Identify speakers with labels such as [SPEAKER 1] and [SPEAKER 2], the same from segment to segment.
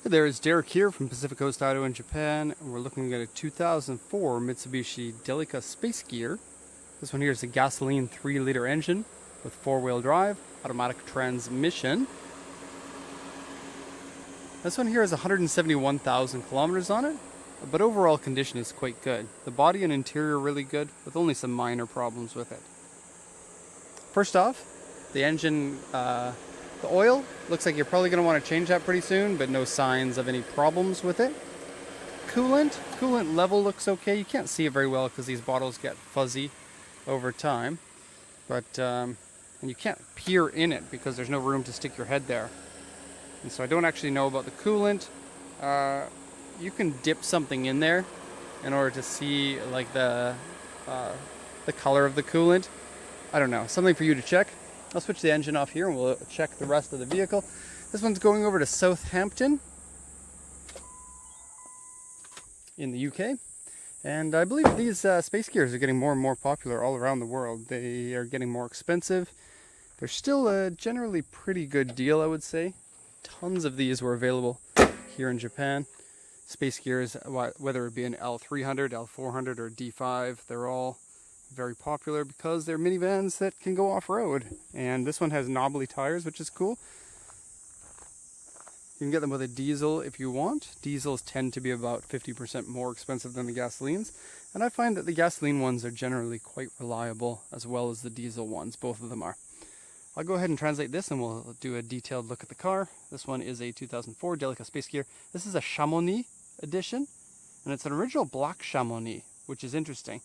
[SPEAKER 1] Hey there, it's Derek here from Pacific Coast Auto in Japan, and we're looking at a 2004 Mitsubishi Delica Space Gear. This one here is a gasoline 3-liter engine with 4-wheel drive, automatic transmission. This one here has 171,000 kilometers on it, but overall condition is quite good. The body and interior are really good, with only some minor problems with it. First off, the engine, the oil, looks like you're probably going to want to change that pretty soon, but no signs of any problems with it. Coolant level looks okay. You can't see it very well because these bottles get fuzzy over time. But, and you can't peer in it because there's no room to stick your head there. And so I don't actually know about the coolant. You can dip something in there in order to see like the color of the coolant. I don't know, something for you to check. I'll switch the engine off here and we'll check the rest of the vehicle. This one's going over to Southampton in the UK. And I believe these space gears are getting more and more popular all around the world. They are getting more expensive. They're still a generally pretty good deal, I would say. Tons of these were available here in Japan. Space gears, whether it be an L300, L400, or D5, they're all very popular because they're minivans that can go off-road. And this one has knobbly tires, which is cool. You can get them with a diesel if you want. Diesels tend to be about 50% more expensive than the gasolines, and I find that the gasoline ones are generally quite reliable as well as the diesel ones. Both of them are. I'll go ahead and translate this and we'll do a detailed look at the car. This one is a 2004 Delica Space Gear. This is a Chamonix edition, and it's an original black Chamonix, which is interesting.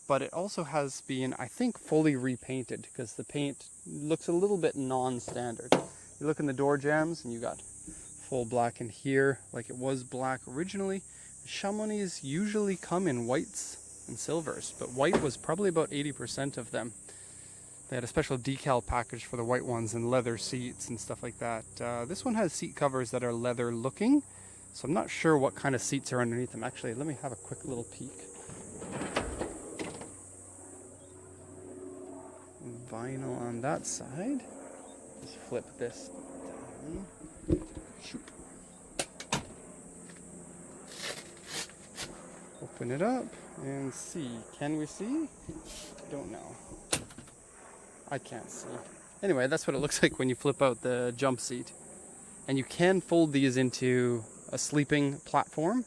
[SPEAKER 1] But it also has been, I think, fully repainted because the paint looks a little bit non-standard. You look in the door jambs and you got full black in here, like it was black originally. Chamonix usually come in whites and silvers, but white was probably about 80% of them. They had a special decal package for the white ones and leather seats and stuff like that. This one has seat covers that are leather looking, so I'm not sure what kind of seats are underneath them. Actually, let me have a quick little peek. Vinyl on that side. Just flip this down. Shoop. Open it up and see. Can we see? Don't know. I can't see. Anyway, that's what it looks like when you flip out the jump seat. And you can fold these into a sleeping platform.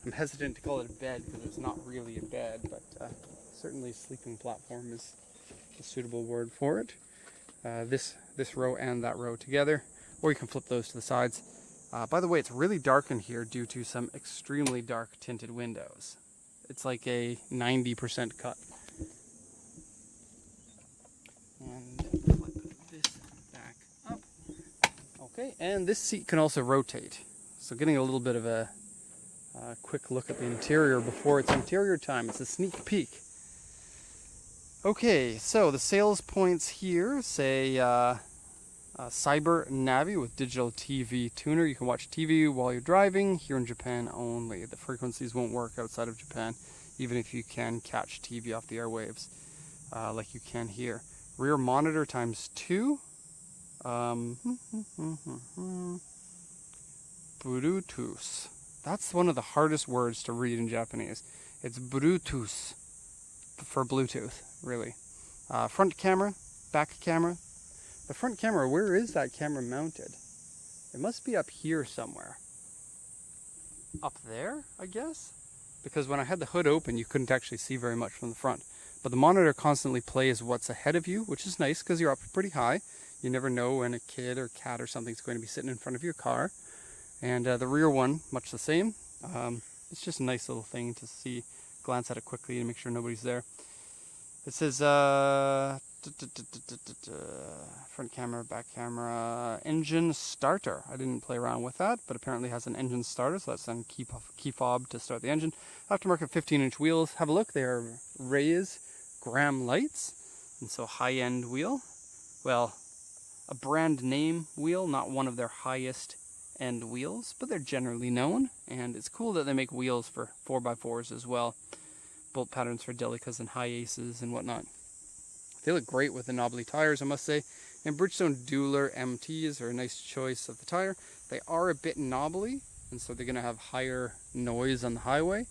[SPEAKER 1] I'm hesitant to call it a bed because it's not really a bed, but certainly sleeping platform is a suitable word for it. This row and that row together, or you can flip those to the sides. By the way, it's really dark in here due to some extremely dark tinted windows. It's like a 90% cut. And flip this back up. Okay, and this seat can also rotate. So getting a little bit of a quick look at the interior before it's interior time. It's a sneak peek. Okay, so the sales points here say Cyber Navi with digital TV tuner. You can watch TV while you're driving, here in Japan only. The frequencies won't work outside of Japan, even if you can catch TV off the airwaves, like you can here. Rear monitor ×2. Bluetooth. That's one of the hardest words to read in Japanese. It's Bluetooth for Bluetooth, really. Front camera, back camera. The front camera, where is that camera mounted? It must be up here somewhere. Up there, I guess? Because when I had the hood open, you couldn't actually see very much from the front. But the monitor constantly plays what's ahead of you, which is nice because you're up pretty high. You never know when a kid or cat or something's going to be sitting in front of your car. And the rear one, much the same. It's just a nice little thing to see. Glance at it quickly and make sure nobody's there. It says front camera, back camera, engine starter. I didn't play around with that, but apparently has an engine starter, so that's then key fob to start the engine. Aftermarket 15-inch wheels. Have a look. They are Ray's Graham lights, and so high-end wheel. Well, a brand name wheel, not one of their highest end wheels, but they're generally known, and it's cool that they make wheels for 4x4s as well. Bolt patterns for Delicas and high aces and whatnot. They look great with the knobbly tires, I must say. And Bridgestone Dueler MTs are a nice choice of the tire. They are a bit knobbly, and so they're going to have higher noise on the highway,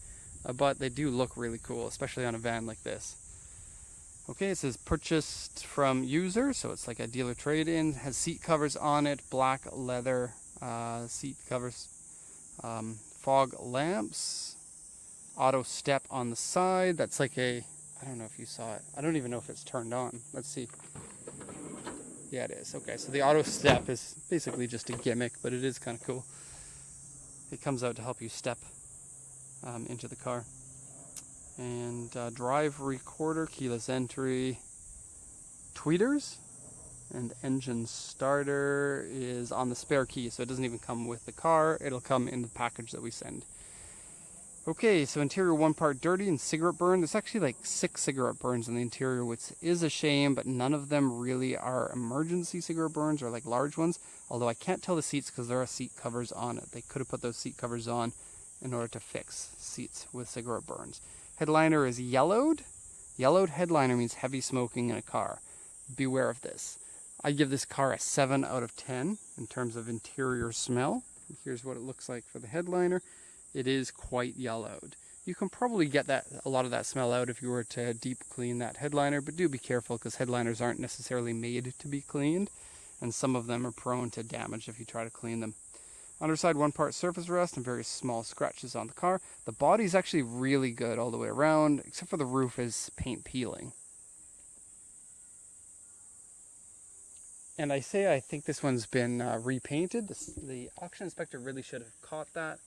[SPEAKER 1] but they do look really cool, especially on a van like this. Okay, it says purchased from user, so it's like a dealer trade-in. Has seat covers on it, black leather seat covers, fog lamps, auto step on the side. That's like a, I don't know if you saw it. I don't even know if it's turned on. Let's see. Yeah, it is. Okay, so the auto step is basically just a gimmick, but it is kind of cool. It comes out to help you step into the car. And drive recorder, keyless entry, tweeters, and engine starter is on the spare key, so it doesn't even come with the car. It'll come in the package that we send. Okay, so interior one part dirty and cigarette burn. There's actually like 6 cigarette burns in the interior, which is a shame, but none of them really are emergency cigarette burns or like large ones. Although I can't tell the seats because there are seat covers on it. They could have put those seat covers on in order to fix seats with cigarette burns. Headliner is yellowed. Yellowed headliner means heavy smoking in a car. Beware of this. I give this car a 7 out of 10 in terms of interior smell. Here's what it looks like for the headliner. It is quite yellowed. You can probably get a lot of that smell out if you were to deep clean that headliner, but do be careful because headliners aren't necessarily made to be cleaned, and some of them are prone to damage if you try to clean them. Underside one part surface rust and very small scratches on the car. The body is actually really good all the way around, except for the roof is paint peeling. And I think this one's been repainted. The auction inspector really should have caught that.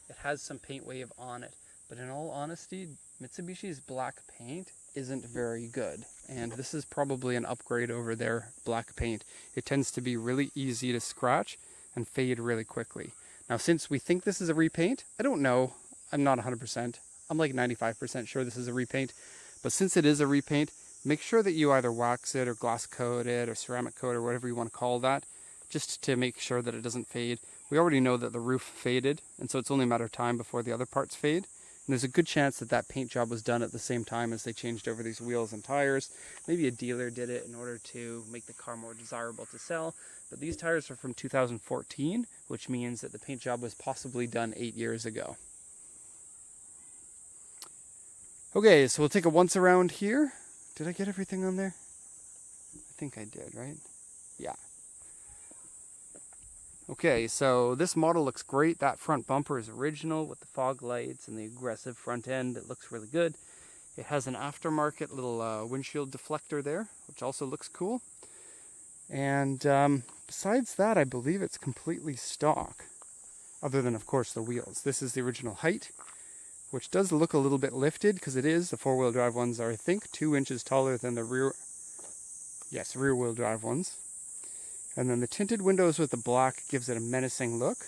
[SPEAKER 1] It has some paint wave on it, but in all honesty, Mitsubishi's black paint isn't very good, and this is probably an upgrade over their black paint. It tends to be really easy to scratch and fade really quickly. Now, since we think this is a repaint, I don't know. I'm not 100%. I'm like 95% sure this is a repaint. But since it is a repaint, make sure that you either wax it or glass coat it or ceramic coat or whatever you want to call that, just to make sure that it doesn't fade. We already know that the roof faded, and so it's only a matter of time before the other parts fade. And there's a good chance that that paint job was done at the same time as they changed over these wheels and tires. Maybe a dealer did it in order to make the car more desirable to sell. But these tires are from 2014, which means that the paint job was possibly done 8 years ago. Okay, so we'll take a once around here. Did I get everything on there? I think I did, right? Yeah. Okay, so this model looks great. That front bumper is original with the fog lights and the aggressive front end. It looks really good. It has an aftermarket little windshield deflector there, which also looks cool. And besides that, I believe it's completely stock, other than, of course, the wheels. This is the original height, which does look a little bit lifted because it is. The four-wheel drive ones are, I think, 2 inches taller than the rear-wheel drive ones. And then the tinted windows with the black gives it a menacing look.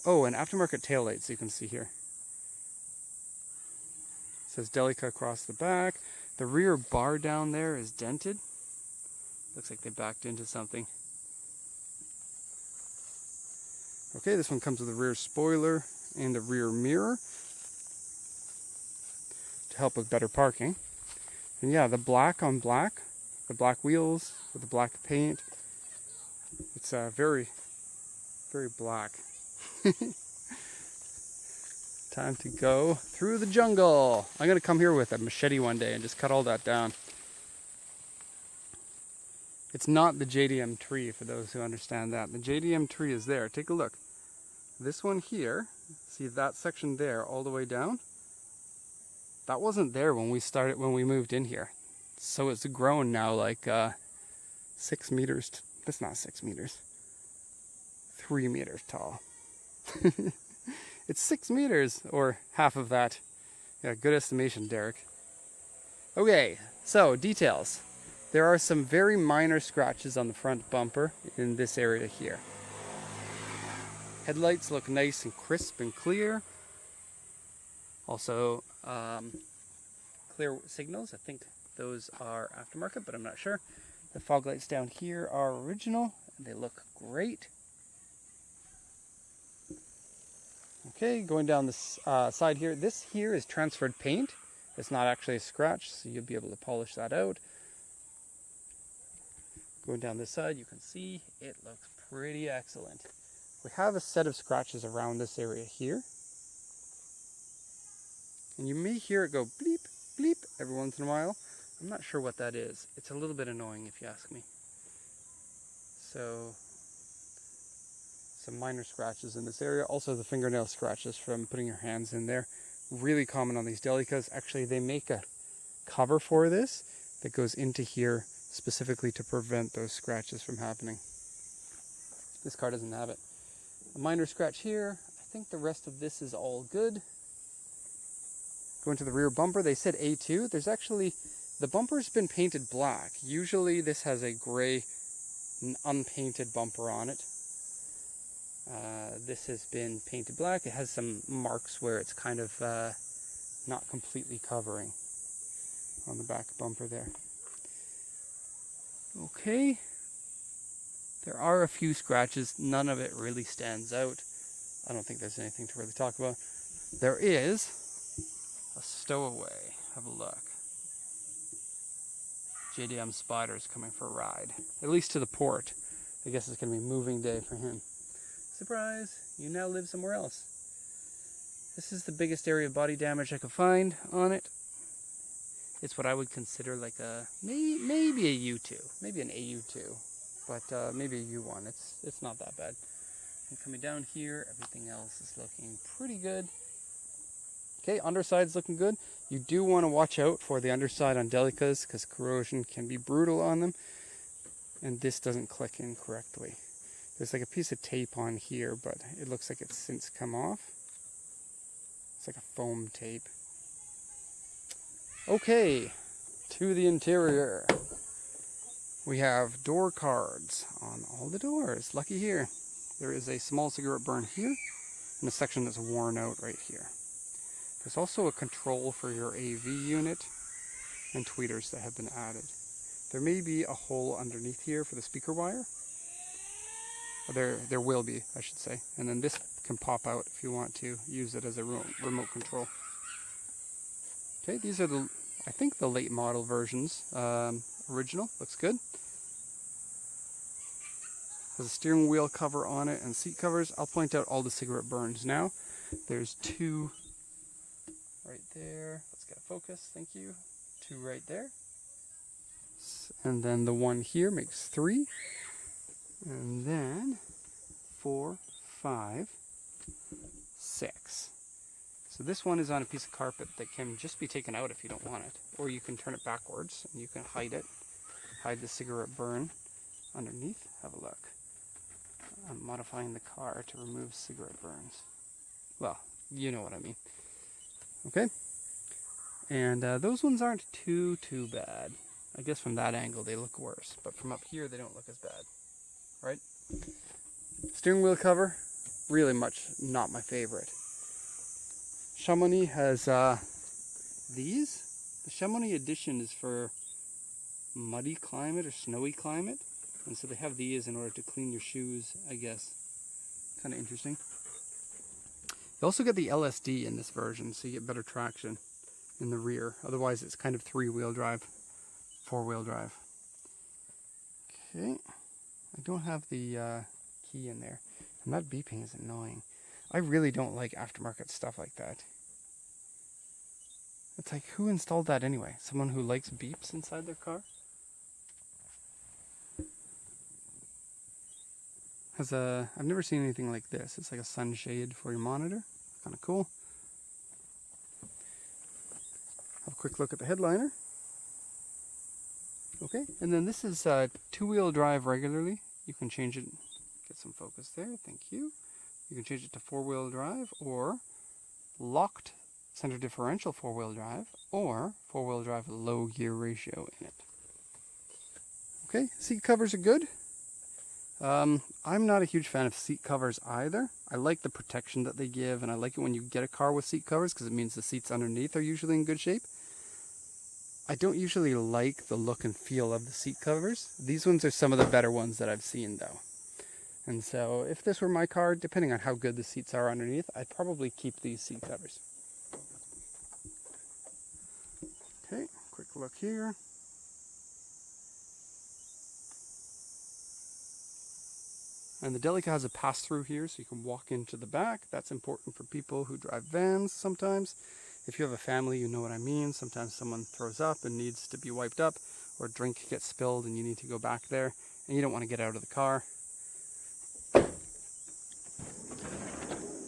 [SPEAKER 1] Oh, and aftermarket taillights you can see here. It says Delica across the back. The rear bar down there is dented. Looks like they backed into something. Okay, this one comes with a rear spoiler and a rear mirror to help with better parking. And yeah, the black on black, the black wheels with the black paint. It's very, very black. Time to go through the jungle. I'm going to come here with a machete one day and just cut all that down. It's not the JDM tree, for those who understand that. The JDM tree is there. Take a look. This one here, see that section there all the way down? That wasn't there when we moved in here. So it's grown now like 6 meters. That's not 6 meters. 3 meters tall. It's 6 meters, or half of that. Yeah, good estimation, Derek. Okay, so details. There are some very minor scratches on the front bumper in this area here. Headlights look nice and crisp and clear. Also, clear signals. I think those are aftermarket, but I'm not sure. The fog lights down here are original, and they look great. Okay, going down this side here. This here is transferred paint. It's not actually a scratch, so you'll be able to polish that out. Going down this side, you can see it looks pretty excellent. We have a set of scratches around this area here. And you may hear it go bleep, bleep every once in a while. I'm not sure what that is. It's a little bit annoying if you ask me. So, some minor scratches in this area. Also the fingernail scratches from putting your hands in there. Really common on these Delicas. Actually, they make a cover for this that goes into here specifically to prevent those scratches from happening. This car doesn't have it. A minor scratch here. I think the rest of this is all good. Going to the rear bumper, they said A2. There's actually, the bumper's been painted black. Usually this has a gray, unpainted bumper on it. This has been painted black. It has some marks where it's kind of not completely covering on the back bumper there. Okay. There are a few scratches. None of it really stands out. I don't think there's anything to really talk about. There is a stowaway. Have a look. JDM Spider's coming for a ride. At least to the port. I guess it's going to be moving day for him. Surprise! You now live somewhere else. This is the biggest area of body damage I could find on it. It's what I would consider like a, maybe a U2. Maybe an AU2. But maybe a U1. It's not that bad. And coming down here, everything else is looking pretty good. Okay, underside's looking good. You do want to watch out for the underside on Delicas because corrosion can be brutal on them. And this doesn't click in correctly. There's like a piece of tape on here, but it looks like it's since come off. It's like a foam tape. Okay, to the interior. We have door cards on all the doors. Lucky here. There is a small cigarette burn here and a section that's worn out right here. There's also a control for your AV unit and tweeters that have been added. There may be a hole underneath here for the speaker wire. There will be, I should say. And then this can pop out if you want to use it as a remote control. Okay, these are I think the late model versions. Original, looks good. Has a steering wheel cover on it and seat covers. I'll point out all the cigarette burns now. There's 2 right there. Let's get a focus, thank you. 2 right there. And then the one here makes 3. And then 4, 5, 6. So this one is on a piece of carpet that can just be taken out if you don't want it. Or you can turn it backwards and you can hide it. Hide the cigarette burn underneath. Have a look. I'm modifying the car to remove cigarette burns. Well, you know what I mean. Okay. And those ones aren't too bad. I guess from that angle they look worse. But from up here they don't look as bad. Right? Steering wheel cover, really much not my favorite. Chamonix has these. The Chamonix edition is for muddy climate or snowy climate. And so they have these in order to clean your shoes, I guess. Kind of interesting. You also get the LSD in this version, so you get better traction in the rear. Otherwise it's kind of 3-wheel drive, 4-wheel drive. Okay. I don't have the key in there. And that beeping is annoying. I really don't like aftermarket stuff like that. It's like, who installed that anyway? Someone who likes beeps inside their car? I've never seen anything like this. It's like a sunshade for your monitor. Kind of cool. Have a quick look at the headliner. Okay, and then this is 2-wheel drive regularly. You can change it, get some focus there, thank you. You can change it to 4-wheel drive or locked center differential 4-wheel drive or 4-wheel drive with low gear ratio in it. Okay, seat covers are good. I'm not a huge fan of seat covers either. I like the protection that they give, and I like it when you get a car with seat covers because it means the seats underneath are usually in good shape. I don't usually like the look and feel of the seat covers. These ones are some of the better ones that I've seen though. And so if this were my car, depending on how good the seats are underneath, I'd probably keep these seat covers. Okay, quick look here. And the Delica has a pass-through here, so you can walk into the back. That's important for people who drive vans sometimes. If you have a family, you know what I mean. Sometimes someone throws up and needs to be wiped up, or a drink gets spilled and you need to go back there, and you don't want to get out of the car.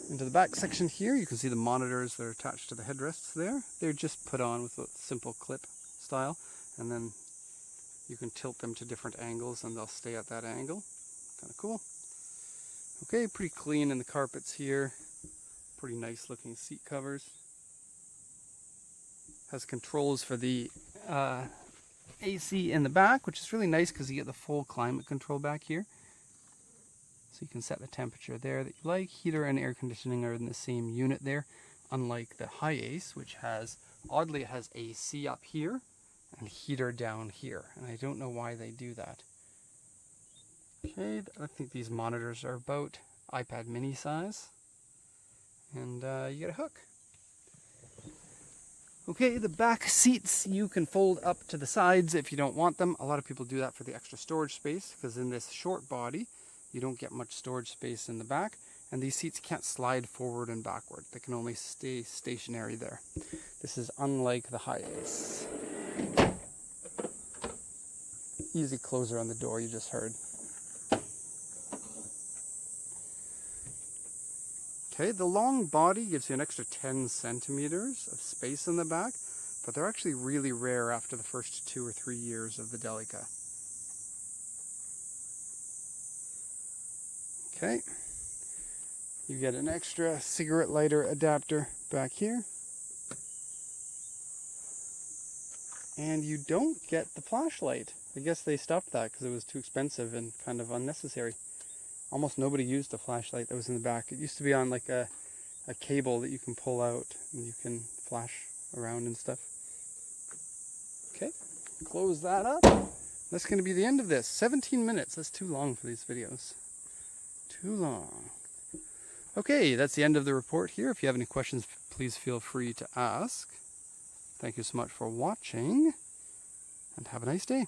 [SPEAKER 1] Into the back section here, you can see the monitors that are attached to the headrests there. They're just put on with a simple clip style, and then you can tilt them to different angles and they'll stay at that angle. Kind of cool. Okay, pretty clean in the carpets here. Pretty nice looking seat covers. Has controls for the AC in the back, which is really nice because you get the full climate control back here. So you can set the temperature there that you like. Heater and air conditioning are in the same unit there, unlike the High Ace, which has, oddly, it has AC up here and heater down here. And I don't know why they do that. Okay, I think these monitors are about iPad mini size. And you get a hook. Okay, the back seats you can fold up to the sides if you don't want them. A lot of people do that for the extra storage space, because in this short body, you don't get much storage space in the back. And these seats can't slide forward and backward. They can only stay stationary there. This is unlike the High Ace. Easy closer on the door you just heard. Okay, the long body gives you an extra 10 centimeters of space in the back, but they're actually really rare after the first 2 or 3 years of the Delica. Okay, you get an extra cigarette lighter adapter back here. And you don't get the flashlight. I guess they stopped that because it was too expensive and kind of unnecessary. Almost nobody used the flashlight that was in the back. It used to be on like a cable that you can pull out and you can flash around and stuff. Okay, close that up. That's going to be the end of this. 17 minutes, that's too long for these videos. Too long. Okay, that's the end of the report here. If you have any questions, please feel free to ask. Thank you so much for watching, and have a nice day.